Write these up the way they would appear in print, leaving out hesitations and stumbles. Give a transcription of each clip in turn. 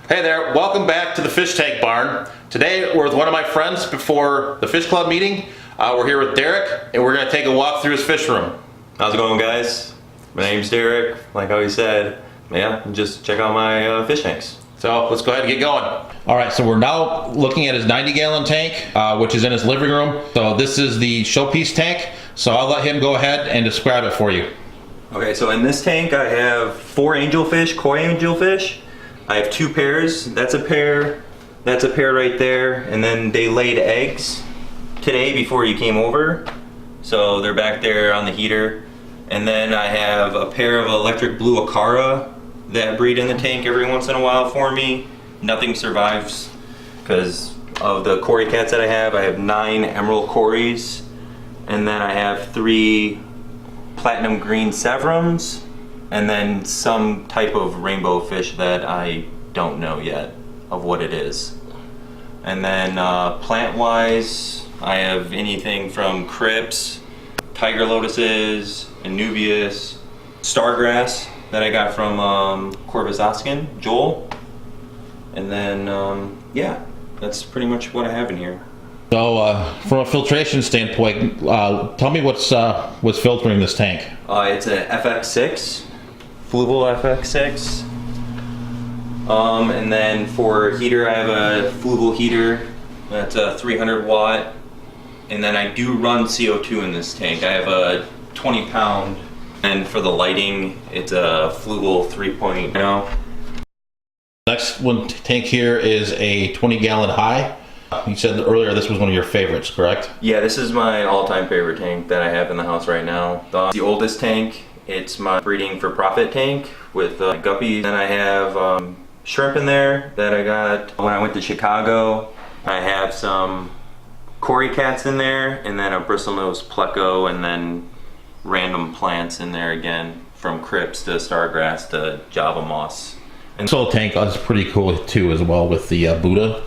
Hey there, welcome back to the fish tank barn. Today we're with one of my friends before the fish club meeting. We're here with Derrick and we're going to take a walk through his fish room. How's it going, guys? My name's Derrick. Like how he said, yeah, just check out my fish tanks. So let's go ahead and get going. All right, so we're now looking at his 90-gallon tank, which is in his living room. So this is the showpiece tank. So I'll let him go ahead and describe it for you. Okay, so in this tank I have 4 angelfish, koi angelfish. I have 2 pairs. That's a pair right there, and then they laid eggs today before you came over. So they're back there on the heater. And then I have a pair of electric blue acara that breed in the tank every once in a while for me. Nothing survives because of the cory cats that I have. I have 9 emerald cories, and then I have 3 platinum green severums, and then some type of rainbow fish that I don't know yet of what it is. And then plant-wise, I have anything from crypts, tiger lotuses, anubias, stargrass that I got from Corvus Oskin, Joel. And then, yeah, that's pretty much what I have in here. So from a filtration standpoint, tell me what's filtering this tank. It's a FX6. Fluval FX6. And then for heater, I have a Fluval heater. That's a 300 watt. And then I do run CO2 in this tank. I have a 20 pound. And for the lighting, it's a Fluval 3.0. Next one tank here is a 20-gallon high. You said earlier this was one of your favorites, correct? Yeah, this is my all-time favorite tank that I have in the house right now. The oldest tank. It's my breeding for profit tank with guppies. Then I have shrimp in there that I got when I went to Chicago. I have some cory cats in there, and then a bristlenose pleco, and then random plants in there again, from crypts to stargrass to java moss. And this whole tank is pretty cool too as well with the Buddha.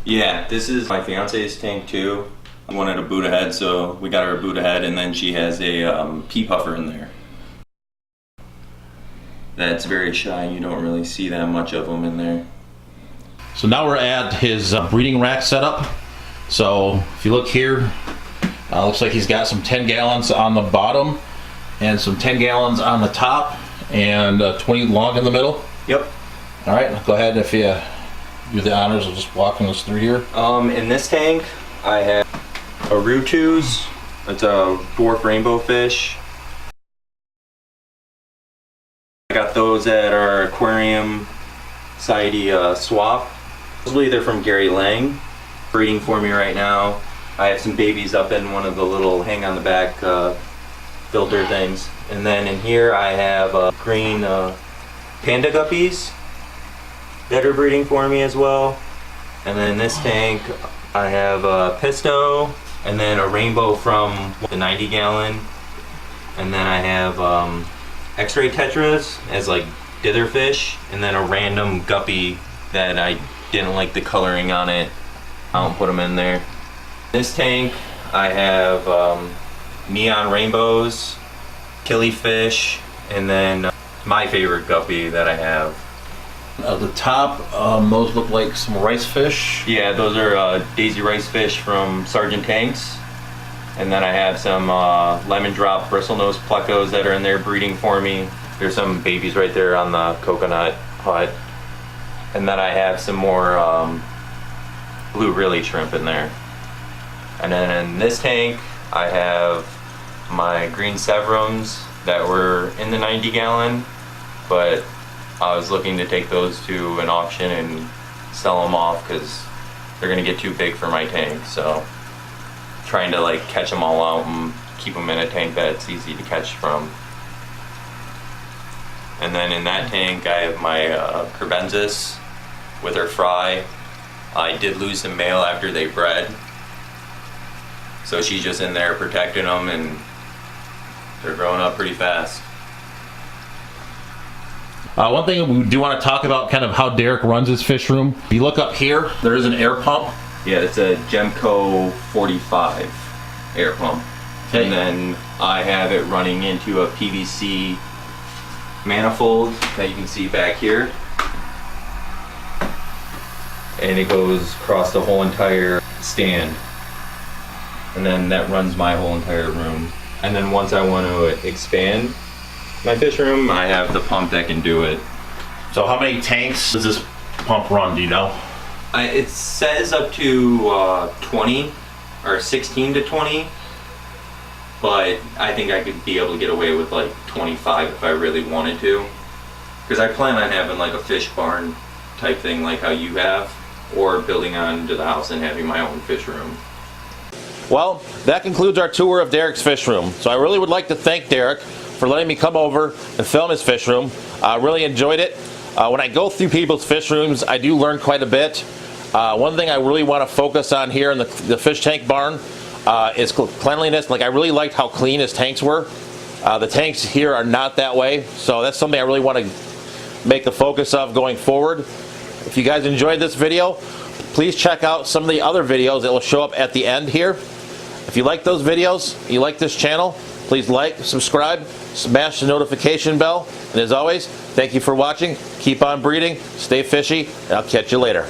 Yeah, this is my fiance's tank too. I wanted a Buddha head, so we got her a Buddha head, and then she has a pea puffer in there. That's very shy. You don't really see that much of them in there. So now we're at his breeding rack setup. So if you look here, looks like he's got some 10 gallons on the bottom and some 10 gallons on the top and 20 long in the middle. Yep. All right, go ahead if you do the honors of just walking us through here. In this tank, I have a Rutus. It's a dwarf rainbow fish. I got those at our aquarium society swap. Mostly they're from Gary Lang, breeding for me right now. I have some babies up in one of the little hang on the back filter things. And then in here I have green panda guppies that are breeding for me as well. And then in this tank I have a pisto, and then a rainbow from the 90-gallon. And then I have X-ray tetras as like ditherfish, and then a random guppy that I didn't like the coloring on it. I don't put them in there. This tank I have neon rainbows, killifish, and then my favorite guppy that I have. At the top, those look like some rice fish. Yeah, those are daisy rice fish from Sergeant Tanks. And then I have some lemon drop bristlenose plecos that are in there breeding for me. There's some babies right there on the coconut hut. And then I have some more blue rilly shrimp in there. And then in this tank, I have my green severums that were in the 90-gallon, but I was looking to take those to an auction and sell them off because they're gonna get too big for my tank. So trying to like catch them all out and keep them in a tank that's easy to catch from. And then in that tank I have my Kerbensis with her fry. I did lose some male after they bred, so she's just in there protecting them, and they're growing up pretty fast. One thing we do want to talk about kind of how Derrick runs his fish room. If you look up here, there is an air pump. Yeah, it's a Gemco 45 air pump. Okay. And then I have it running into a PVC manifold that you can see back here. and it goes across the whole entire stand. And then that runs my whole entire room. And then once I want to expand my fish room, I have the pump that can do it. So how many tanks does this pump run, do you know? It says up to 20 or 16 to 20, but I think I could be able to get away with like 25 if I really wanted to. Because I plan on having like a fish barn type thing like how you have, or building onto the house and having my own fish room. Well, that concludes our tour of Derrick's fish room. So I really would like to thank Derrick for letting me come over and film his fish room. I really enjoyed it. When I go through people's fish rooms, I do learn quite a bit. One thing I really want to focus on here in the fish tank barn is cleanliness. Like, I really liked how clean his tanks were. The tanks here are not that way, so that's something I really want to make the focus of going forward. If you guys enjoyed this video, please check out some of the other videos that will show up at the end here. If you like those videos, you like this channel, please like, subscribe, smash the notification bell, and as always, thank you for watching. Keep on breeding, stay fishy, and I'll catch you later.